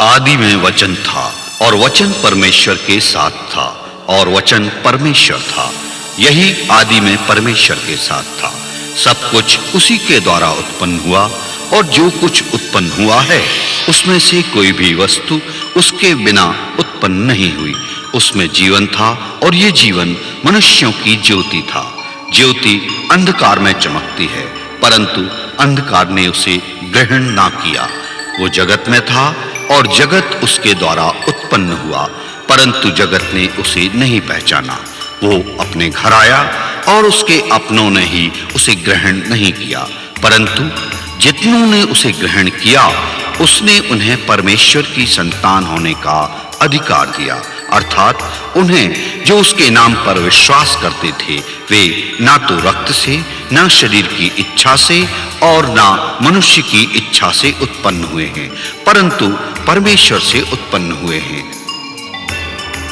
आदि में वचन था और वचन परमेश्वर के साथ था और वचन परमेश्वर था। यही आदि में परमेश्वर के साथ था। सब कुछ उसी के द्वारा उत्पन्न हुआ और जो कुछ उत्पन्न हुआ है उसमें से कोई भी वस्तु उसके बिना उत्पन्न नहीं हुई। उसमें जीवन था और ये जीवन मनुष्यों की ज्योति था। ज्योति अंधकार में चमकती है, परंतु अंधकार ने उसे ग्रहण ना किया। वो जगत में था और जगत उसके द्वारा उत्पन्न हुआ, परंतु जगत ने उसे नहीं पहचाना। वो अपने घर आया और उसके अपनों ने ही उसे ग्रहण नहीं किया, परंतु जितनों ने उसे ग्रहण किया उसने उन्हें परमेश्वर की संतान होने का अधिकार दिया, अर्थात उन्हें जो उसके नाम पर विश्वास करते थे। वे ना तो रक्त से, ना शरीर की इच्छा से और ना मनुष्य की इच्छा से उत्पन्न हुए हैं, परंतु परमेश्वर से उत्पन्न हुए हैं।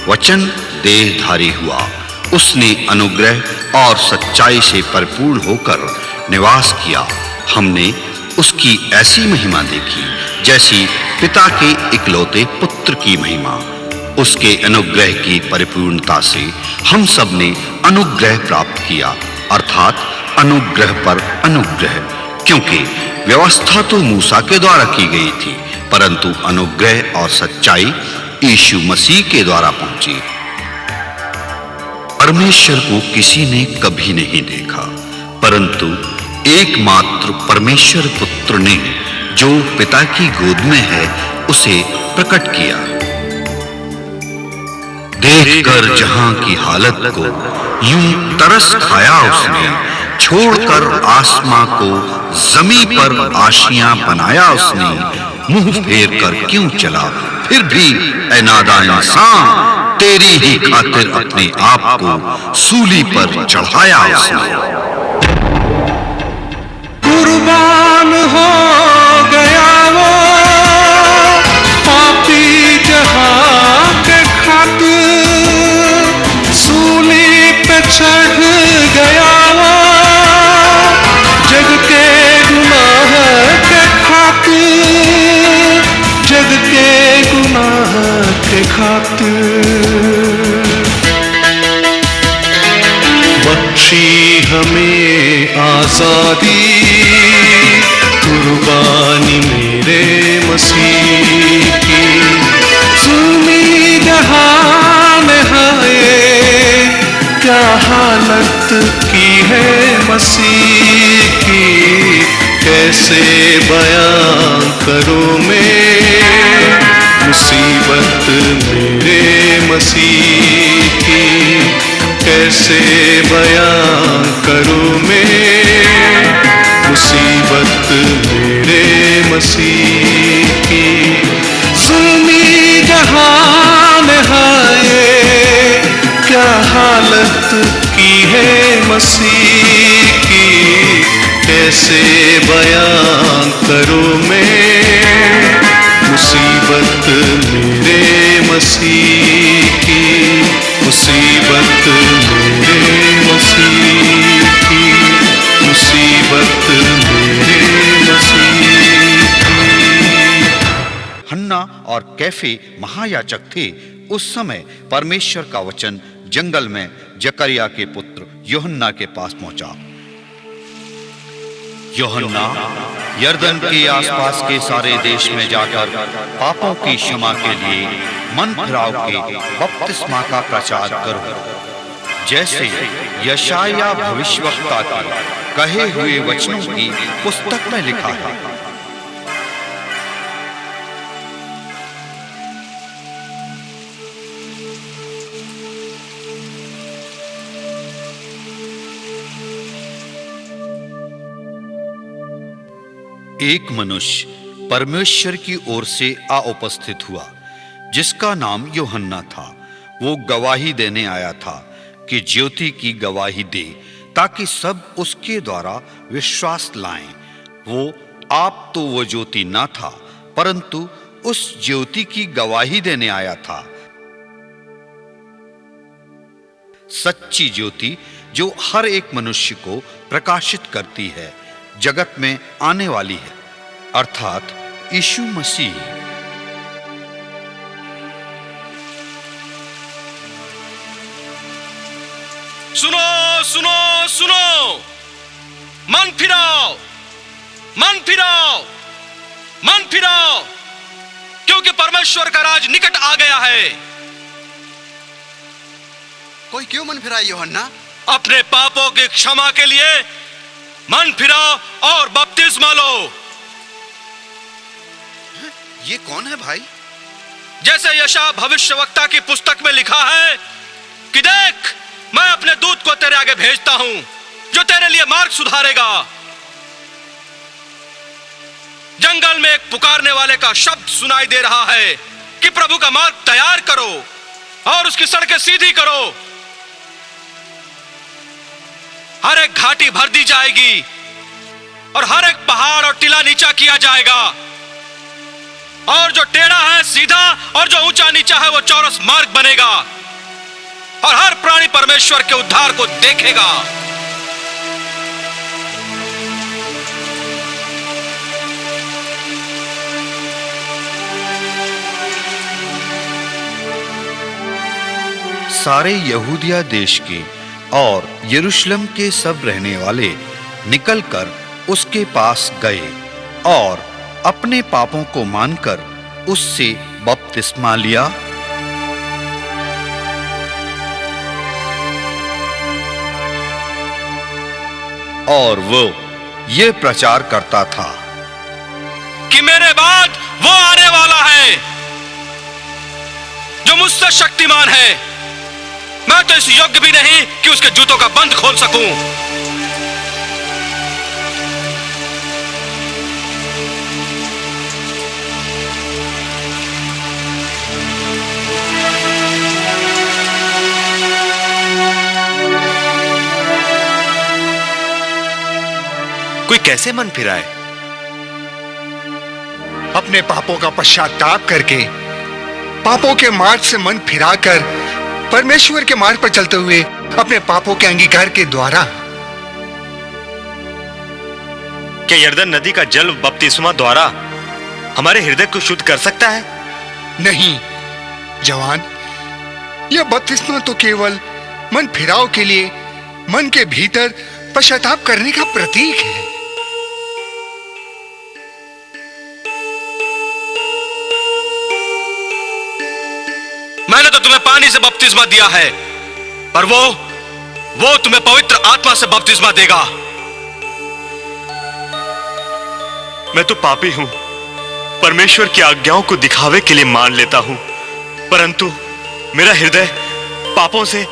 वचन देहधारी हुआ, उसने अनुग्रह और सच्चाई से परिपूर्ण होकर निवास किया। हमने उसकी ऐसी महिमा देखी जैसी पिता के इकलौते पुत्र की महिमा। उसके अनुग्रह की परिपूर्णता से हम सब ने अनुग्रह प्राप्त किया, अर्थात अनुग्रह पर अनुग्रह, क्योंकि व्यवस्था तो मूसा के द्वारा की गई थी, परंतु अनुग्रह और सच्चाई यीशु मसीह के द्वारा पहुंची। परमेश्वर को किसी ने कभी नहीं देखा, परंतु एकमात्र परमेश्वर पुत्र ने जो पिता की गोद में है उसे प्रकट किया। देखकर जहां की हालत को यूं तरस खाया उसने, छोड़कर आसमां को जमीन पर आशियां बनाया उसने। मुंह फेर कर क्यों चला फिर भी ऐ नादान इंसान, तेरी ही खातिर अपने आप को सूली पर चढ़ाया उसने। कुर्बान हो गया वो पापी जहां के खातिर, सूली पे चढ़ गया वो जग के गुनाह के खातिर, जग के गुनाह के खातिर। बख्शी हमें आजादी, कुर्बानी मेरे मसीह की। सुनी जहान है क्या हालत की है मसीह की, कैसे बयां करूं मैं मुसीबत मेरे मसीह की, कैसे बयां करूं मैं मुसीबत मेरे मसीह की। सुनी जहान है क्या हालत की है मसीह की, कैसे बयां करूं मैं मुसीबत मेरे मसीह की, मुसीबत मेरे मसीह की, मुसीबत मेरे मसीह की। हन्ना और कैफे महायाजक थे। उस समय परमेश्वर का वचन जंगल में जकरिया के पुत्र यूहन्ना के पास पहुंचा। यूहन्ना यरदन के आसपास के सारे देश में जाकर पापों की क्षमा के लिए मन फिराव के बपतिस्मा का प्रचार करो, जैसे यशाया भविष्यवक्ता के कहे हुए वचनों की पुस्तक में लिखा है। एक मनुष्य परमेश्वर की ओर से आ उपस्थित हुआ जिसका नाम यूहन्ना था। वो गवाही देने आया था कि ज्योति की गवाही दे, ताकि सब उसके द्वारा विश्वास लाएं। वो आप तो वो ज्योति ना था, परंतु उस ज्योति की गवाही देने आया था। सच्ची ज्योति जो हर एक मनुष्य को प्रकाशित करती है, जगत में आने वाली है, अर्थात यीशु मसीह। सुनो सुनो सुनो, मन फिराओ, मन फिराओ, मन फिराओ, क्योंकि परमेश्वर का राज निकट आ गया है। कोई क्यों मन फिराए यूहन्ना? अपने पापों की क्षमा के लिए मन फिराओ और बपतिस्मा लो। ये कौन है भाई? जैसे यशायाह भविष्यवक्ता की पुस्तक में लिखा है कि देख, मैं अपने दूत को तेरे आगे भेजता हूं जो तेरे लिए मार्ग सुधारेगा। जंगल में एक पुकारने वाले का शब्द सुनाई दे रहा है कि प्रभु का मार्ग तैयार करो और उसकी सड़कें सीधी करो। हर एक घाटी भर दी जाएगी और हर एक पहाड़ और टीला नीचा किया जाएगा, और जो टेढ़ा है सीधा और जो ऊंचा नीचा है वो चौरस मार्ग बनेगा, और हर प्राणी परमेश्वर के उद्धार को देखेगा। सारे यहूदिया देश के और यरूशलेम के सब रहने वाले निकलकर उसके पास गए और अपने पापों को मानकर उससे बपतिस्मा लिया। और वो ये प्रचार करता था कि मेरे बाद वो आने वाला है जो मुझसे शक्तिमान है, मैं तो इस योग्य भी नहीं कि उसके जूतों का बंद खोल सकूं। कोई कैसे मन फिराए? अपने पापों का पश्चाताप करके, पापों के मार्ग से मन फिराकर परमेश्वर के मार्ग पर चलते हुए अपने पापों के अंगीकार के द्वारा। क्या यरदन नदी का जल बपतिस्मा द्वारा हमारे हृदय को शुद्ध कर सकता है? नहीं जवान, यह बपतिस्मा तो केवल मन फिराव के लिए मन के भीतर पश्चाताप करने का प्रतीक है। मैंने तो तुम्हें पानी से बपतिस्मा दिया है, पर वो तुम्हें पवित्र आत्मा से बपतिस्मा देगा। मैं तो पापी हूं, परमेश्वर की आज्ञाओं को दिखावे के लिए मान लेता हूं, परंतु मेरा हृदय पापों से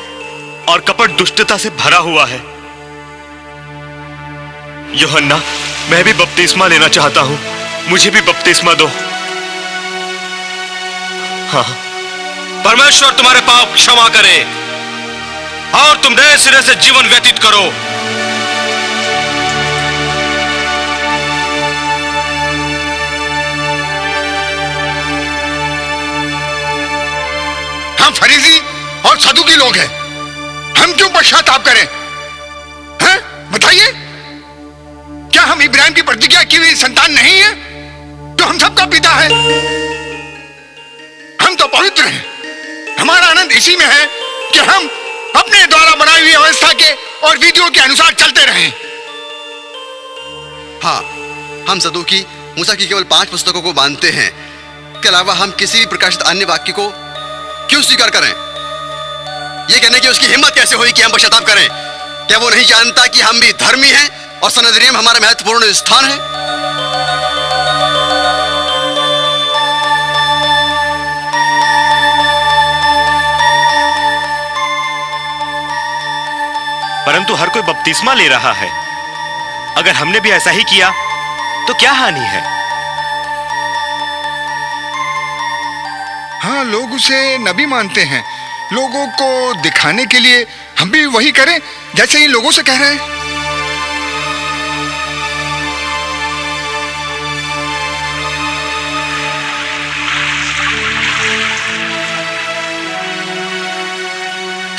और कपट दुष्टता से भरा हुआ है। यूहन्ना, मैं भी बपतिस्मा लेना चाहता हूं, मुझे भी बपतिस्मा दो। हाँ, परमेश्वर तुम्हारे पाप क्षमा करे और तुम नए सिरे से जीवन व्यतीत करो। हम फरीसी और सदुकी लोग हैं, हम क्यों पश्चाताप करें? हैं? बताइए, क्या हम इब्राहिम की प्रतिज्ञा की हुई संतान नहीं है? तो हम सबका पिता है। हम तो पवित्र हैं। हमारा आनंद इसी में है कि हम अपने द्वारा बनाई हुई व्यवस्था के और विधियों के अनुसार चलते रहें। हाँ, हम सदूकी मूसा की केवल 5 पुस्तकों को मानते हैं, के अलावा हम किसी भी प्रकाशित अन्य वाक्य को क्यों स्वीकार करें? यह कहने की उसकी हिम्मत कैसे हुई कि हम पश्चाताप करें? क्या वो नहीं जानता कि हम भी धर्मी हैं और सनहदरीन में हमारा महत्वपूर्ण स्थान है? परंतु हर कोई बपतिस्मा ले रहा है। अगर हमने भी ऐसा ही किया तो क्या हानि है? हाँ, लोग उसे नबी मानते हैं। लोगों को दिखाने के लिए हम भी वही करें जैसे ये लोगों से कह रहे हैं।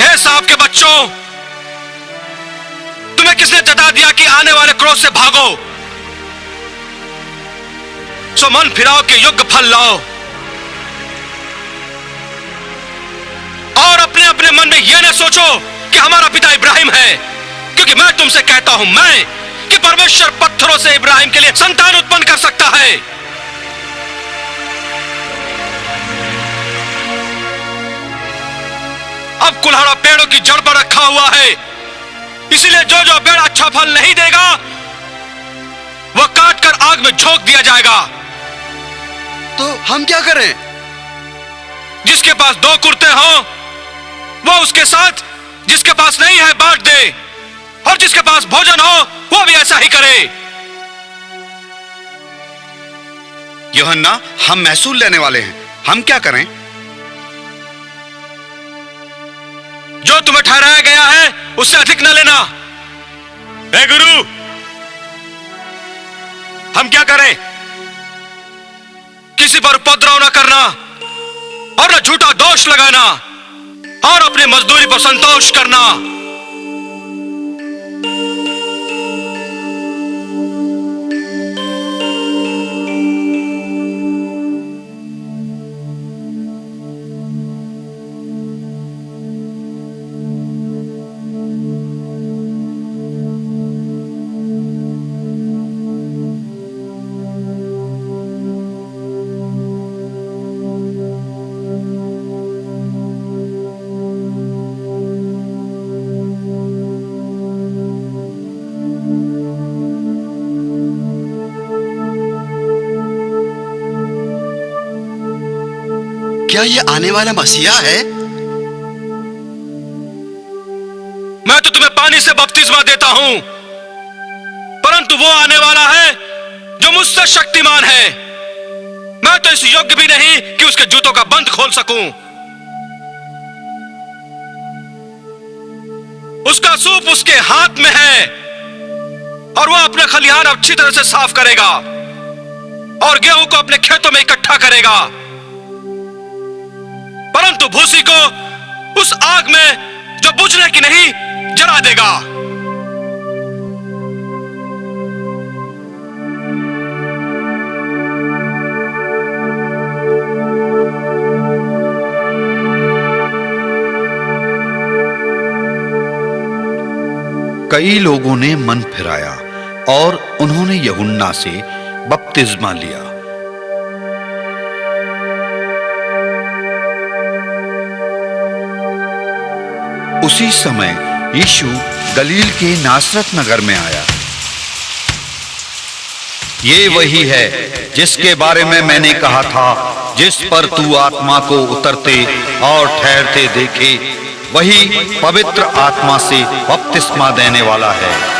हे सांप के बच्चों, तुम्हें किसने जता दिया कि आने वाले क्रोध से भागो? सो मन फिराओ के योग्य फल लाओ और अपने अपने मन में यह न सोचो कि हमारा पिता इब्राहिम है, क्योंकि मैं तुमसे कहता हूं मैं कि परमेश्वर पत्थरों से इब्राहिम के लिए संतान उत्पन्न कर सकता है। अब कुल्हाड़ा पेड़ों की जड़ पर रखा हुआ है, इसलिए जो जो पेड़ अच्छा फल नहीं देगा वह काटकर आग में झोंक दिया जाएगा। तो हम क्या करें? जिसके पास 2 कुर्ते हो वो उसके साथ, जिसके पास नहीं है बांट दे, और जिसके पास भोजन हो वो भी ऐसा ही करे। यूहन्ना, हम महसूल लेने वाले हैं, हम क्या करें? जो तुम्हें ठहराया गया है उससे अधिक न लेना। ए गुरु, हम क्या करें? किसी पर उपद्रव न करना और न झूठा दोष लगाना और अपनी मजदूरी पर संतोष करना। क्या ये आने वाला मसीहा है? मैं तो तुम्हें पानी से बपतिस्मा देता हूं, परंतु वो आने वाला है जो मुझसे शक्तिमान है। मैं तो इस योग्य भी नहीं कि उसके जूतों का बंद खोल सकूं। उसका सूप उसके हाथ में है और वह अपना खलिहान अच्छी तरह से साफ करेगा और गेहूं को अपने खेतों में इकट्ठा करेगा, परंतु भूसी को उस आग में जो बुझने की नहीं जला देगा। कई लोगों ने मन फिराया और उन्होंने यूहन्ना से बपतिस्मा लिया। उसी समय यीशु गलील के नासरत नगर में आया। ये वही है जिसके बारे में मैंने कहा था, जिस पर तू आत्मा को उतरते और ठहरते देखे, वही पवित्र आत्मा से बपतिस्मा देने वाला है।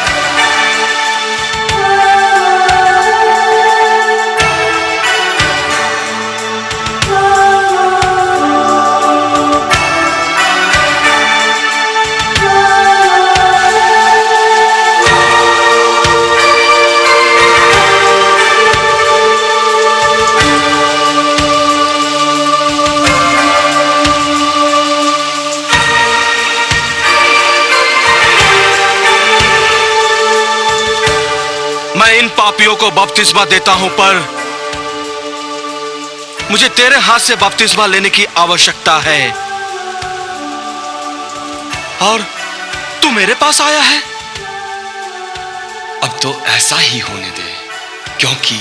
पापियों को बपतिस्मा देता हूं, पर मुझे तेरे हाथ से बपतिस्मा लेने की आवश्यकता है और तू मेरे पास आया है। अब तो ऐसा ही होने दे, क्योंकि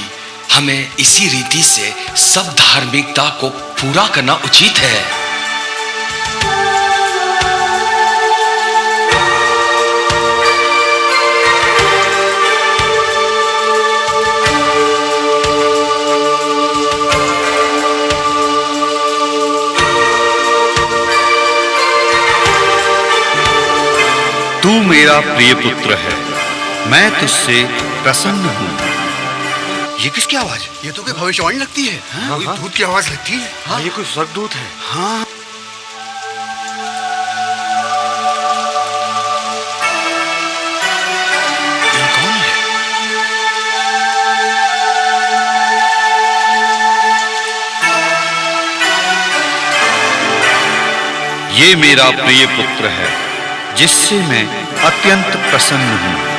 हमें इसी रीति से सब धार्मिकता को पूरा करना उचित है। तू मेरा प्रिय पुत्र है, मैं तुझसे प्रसन्न हूं। ये किसकी आवाज? ये तो कोई भविष्यवाणी लगती है। कोई दूध की आवाज लगती है। हाँ, ये कोई स्वर्गदूत है। हाँ, ये कौन है? ये मेरा प्रिय पुत्र है, जिससे मैं अत्यंत प्रसन्न हूं।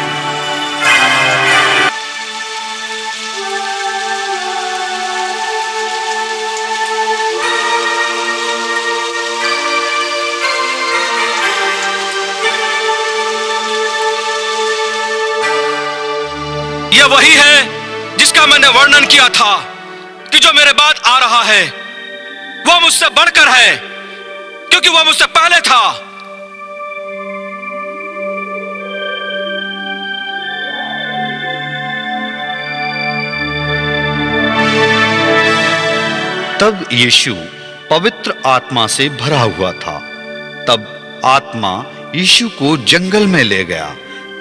यह वही है जिसका मैंने वर्णन किया था कि जो मेरे बाद आ रहा है वह मुझसे बढ़कर है, क्योंकि वह मुझसे पहले था। तब यीशु पवित्र आत्मा से भरा हुआ था। तब आत्मा यीशु को जंगल में ले गया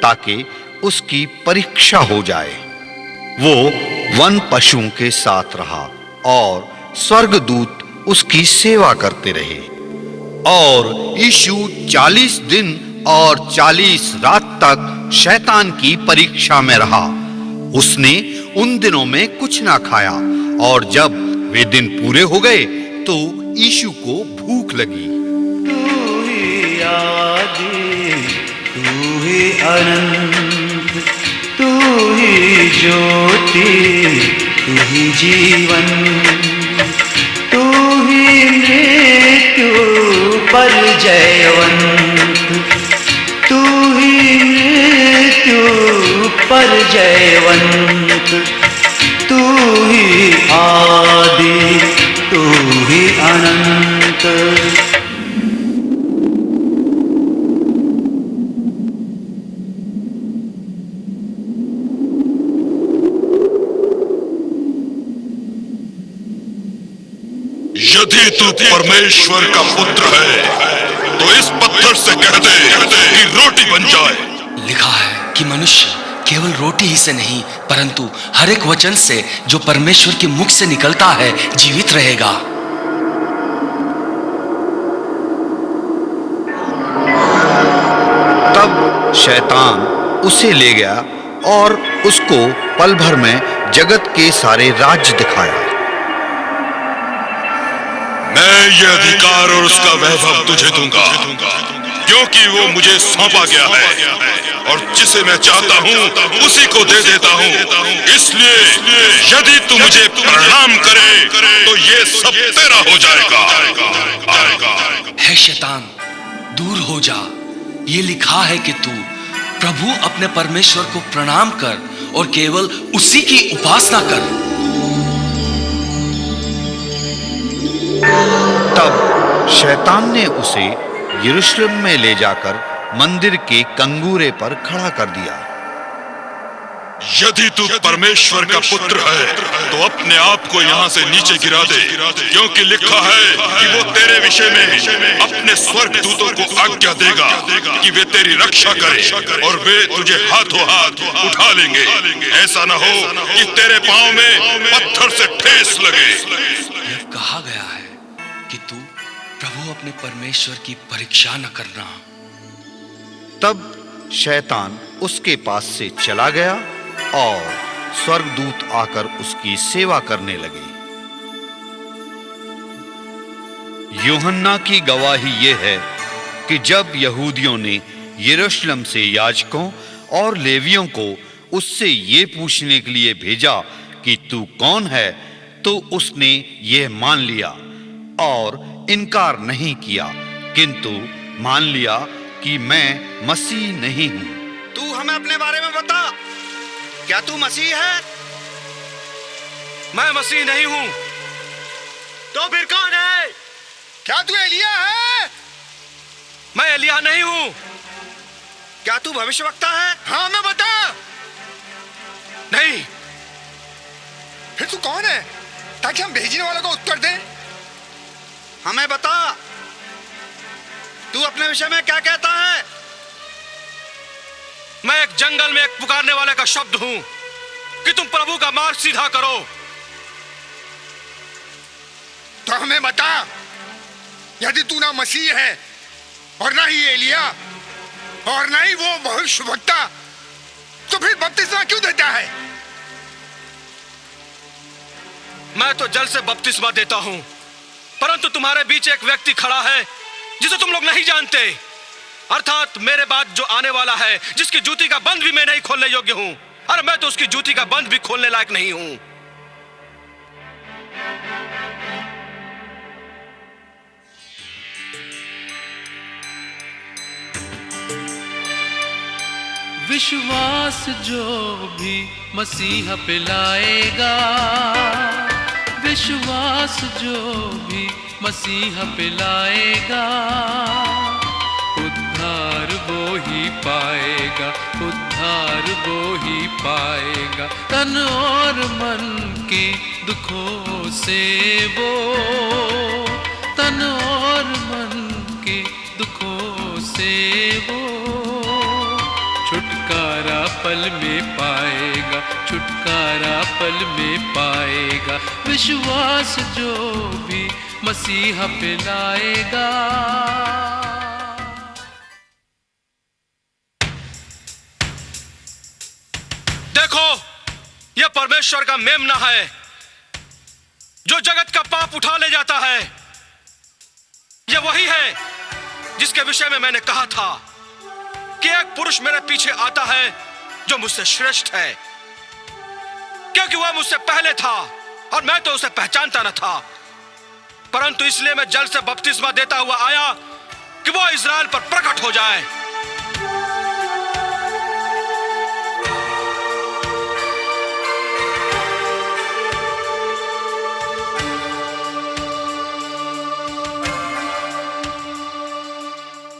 ताकि उसकी परीक्षा हो जाए। वो वन पशुओं के साथ रहा और स्वर्गदूत उसकी सेवा करते रहे। और यीशु 40 दिन और 40 रात तक शैतान की परीक्षा में रहा। उसने उन दिनों में कुछ ना खाया, और जब वे दिन पूरे हो गए तो यीशु को भूख लगी। तू ही आदि, तू ही अनंत, तू ही ज्योति, तू ही जीवन, तू ही मृत्यु पर जयवंत, तू ही मृत्यु पर जयवंत, तू ही आदि, तू ही अनंत। यदि तू परमेश्वर का पुत्र है तो इस पत्थर से कह दे कि रोटी बन जाए। लिखा है कि मनुष्य केवल रोटी ही से नहीं परंतु हर एक वचन से जो परमेश्वर के मुख से निकलता है जीवित रहेगा। तब शैतान उसे ले गया और उसको पल भर में जगत के सारे राज्य दिखाया। मैं ये अधिकार और उसका वैभव तुझे दूंगा, क्योंकि वो मुझे सौंपा गया है और जिसे मैं चाहता हूँ उसी को दे देता हूँ। इसलिए यदि तू मुझे प्रणाम करे तो ये सब तेरा हो जाएगा। है शैतान, दूर हो जा। ये लिखा है कि तू प्रभु अपने परमेश्वर को प्रणाम कर और केवल उसी की उपासना कर। तब शैतान ने उसे यरूशलेम में ले जाकर मंदिर के कंगूरे पर खड़ा कर दिया। यदि तू परमेश्वर का पुत्र है तो अपने आप को यहाँ से नीचे गिरा दे, क्योंकि लिखा है कि वो तेरे विषय में अपने स्वर्गदूतों को आज्ञा देगा कि वे तेरी रक्षा करें और वे तुझे हाथों हाथ उठा लेंगे। ऐसा न हो कि तेरे पांव में पत्थर से ठेस लगे। यह कहा गया है कि तू प्रभु अपने परमेश्वर की परीक्षा न करना। तब शैतान उसके पास से चला गया और स्वर्गदूत आकर उसकी सेवा करने लगे। यूहन्ना की गवाही यह है कि जब यहूदियों ने यरूशलेम से याजकों और लेवियों को उससे ये पूछने के लिए भेजा कि तू कौन है, तो उसने यह मान लिया और इनकार नहीं किया, किंतु मान लिया कि मैं मसीह नहीं हूं। तू हमें अपने बारे में बता, क्या तू मसीह है? मैं मसीह नहीं हूं। तो फिर कौन है? क्या तू एलिया है? मैं एलिया नहीं हूं। क्या तू भविष्यवक्ता है? हाँ, मैं बता। नहीं। फिर तू कौन है ताकि हम भेजने वालों को उत्तर दें? हमें बता, तू अपने विषय में क्या कहता है? मैं एक जंगल में एक पुकारने वाले का शब्द हूं कि तुम प्रभु का मार्ग सीधा करो। तो हमें बता, यदि तू ना मसीह है और ना ही एलिया और ना ही वो भविष्यवक्ता, तो फिर बपतिस्मा क्यों देता है? मैं तो जल से बपतिस्मा देता हूं, परंतु तुम्हारे बीच एक व्यक्ति खड़ा है जिसे तुम लोग नहीं जानते, अर्थात मेरे बाद जो आने वाला है, जिसकी जूती का बंद भी मैं नहीं खोलने योग्य हूं। और मैं तो उसकी जूती का बंद भी खोलने लायक नहीं हूं। विश्वास जो भी मसीह पे लाएगा, विश्वास जो भी मसीह पे लाएगा, उद्धार वो ही पाएगा, उद्धार वो ही पाएगा। तन और मन के दुखों से वो, तन और मन के दुखों से वो छुटकारा पल में पाएगा, छुटकारा पल में पाएगा। विश्वास जो भी मसीह पे लाएगा। देखो, यह परमेश्वर का मेमना है जो जगत का पाप उठा ले जाता है। यह वही है जिसके विषय में मैंने कहा था कि एक पुरुष मेरे पीछे आता है जो मुझसे श्रेष्ठ है, क्योंकि वह मुझसे पहले था और मैं तो उसे पहचानता न था, परंतु इसलिए मैं जल से बपतिस्मा देता हुआ आया कि वह इस्राएल पर प्रकट हो जाए।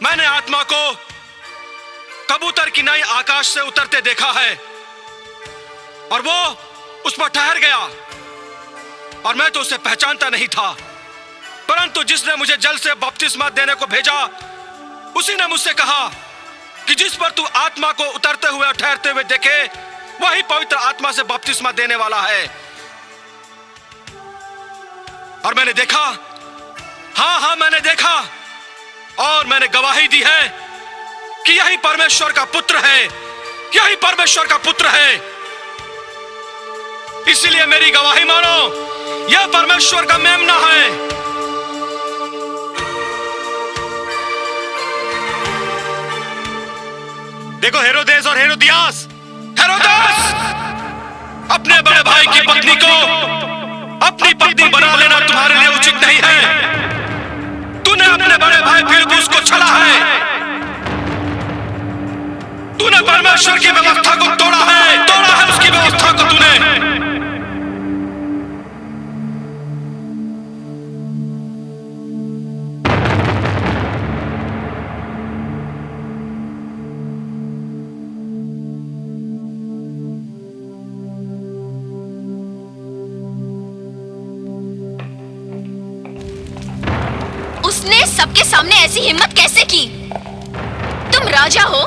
मैंने आत्मा को कबूतर की नई आकाश से उतरते देखा है और वो उस पर ठहर गया, और मैं तो उसे पहचानता नहीं था, परंतु जिसने मुझे जल से बपतिस्मा देने को भेजा उसी ने मुझसे कहा कि जिस पर तू आत्मा को उतरते हुए और ठहरते हुए देखे वही पवित्र आत्मा से बपतिस्मा देने वाला है। और मैंने देखा, हाँ मैंने देखा, और मैंने गवाही दी है कि यही परमेश्वर का पुत्र है, यही परमेश्वर का पुत्र है। इसीलिए मेरी गवाही मानो, यह परमेश्वर का मेमना है। देखो हेरोदेस और हेरोदियास, हेरोदेस, अपने बड़े भाई की पत्नी को अपनी पत्नी बना लेना तुम्हारे लिए उचित नहीं है। तूने अपने बड़े भाई फिलिप्पुस को छला है, तूने परमेश्वर की व्यवस्था को तोड़ा है उसकी व्यवस्था को तूने। उसने सबके सामने ऐसी हिम्मत कैसे की? तुम राजा हो?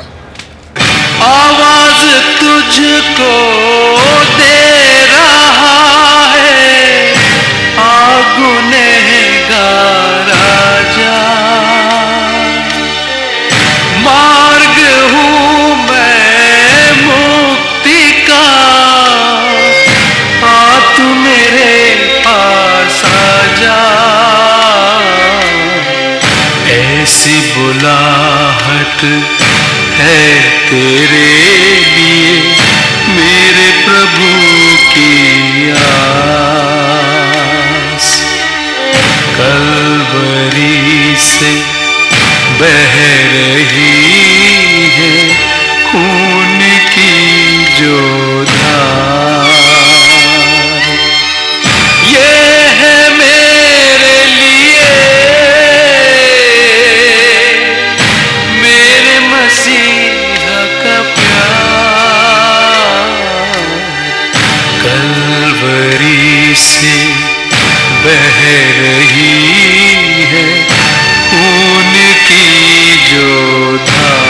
आवाज तुझको दे रहा है गुनहगार राजा, मार्ग हूँ मैं मुक्ति का, आ तू मेरे पास आजा। ऐसी बुलाहट है तेरे लिए मेरे प्रभु की आस, कलवरी से बह रही है खून की जो धार। ये है मेरे लिए मेरे मसीहा का प्यार, कलवरी से बह रही है खून की जो धार।